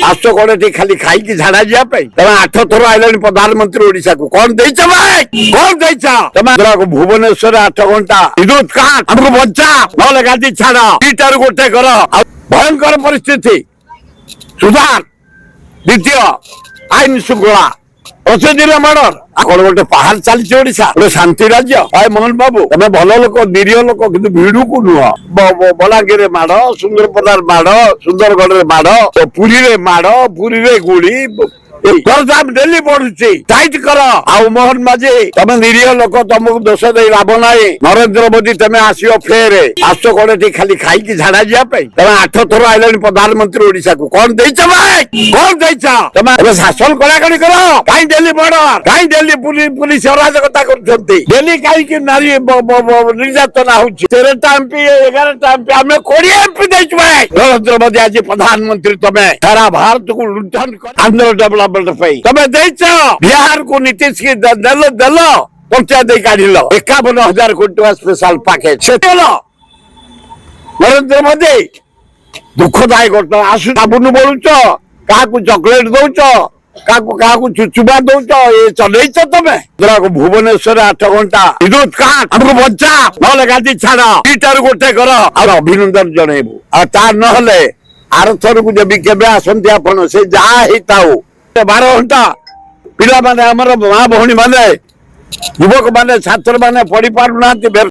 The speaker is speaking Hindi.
आस कोड़े खाली खाई झाड़ा जावाई तुम 8 थर आइलानी प्रधानमंत्री ओडिशा को कौन देच भाई कौन देच तुम भुवनेश्वर 8 घंटा विद्युत काट हमको बचा ना गाड़ी छाड़ दीटार गोटे कर भयंकर परिस्थिति सुधार द्वितीय आईन श्रृंखला अचेदिन मर्डर कौन गोटे पहाड़ चलती ओडिशा गोटे शांति राज्य भाई मोहन बाबू तुम्हें भल लोक निरीह लोक कि भिड़ू को नुह बलांगीर माड़ सुंदरपदार माड़ सुंदरगढ़ माड़ पुरी माड़ पुरी गुड़ी डेली बढ़ुची टाइट कर आउ मोहन माझी तुम निरीह लोक तुमको दोष दे लाभ ना नरेंद्र मोदी तुम्हें आसो फेर आस कोड़े खाली खाई झाड़ा जावाई तुम 8 थर आइलानी प्रधानमंत्री ओडिशा को कौन देच भाई कौन देच तुम शासन कड़ाकड़ी कर कहीं डेली मर्डर कहीं डेली पुलिस अराजकता डेली कहीं नारी निर्यातना हो 13टा एमपी 11टा एमपी आम 20 एमपी देच भाई नरेंद्र मोदी आज प्रधानमंत्री तुम्हें सारा भारत को लुंठन आंध्र डेवलपमेंट तमें बिहार को नीतीश की दल पंचायत काढ़ 51,000 कोटी स्पेशल पैकेज नरेंद्र मोदी दुखदायक घटना आसु साबुन बोलुच क्या चॉकलेट दौच क्या चुचुबा दौच ये चलैच तुम्हें भुवनेश्वर 8 घंटा विद्युत काट हमको बचा ना गाड़ी छाड़ दीटार गोटे कर अभिनंदन जनइबू ता ना आर थर को जब केवे आसती आपण से जहाँ होता 12 घंटा पिला माने हमर माँ भौणी माने युवक माने छात्र माने पढ़ी पारु ना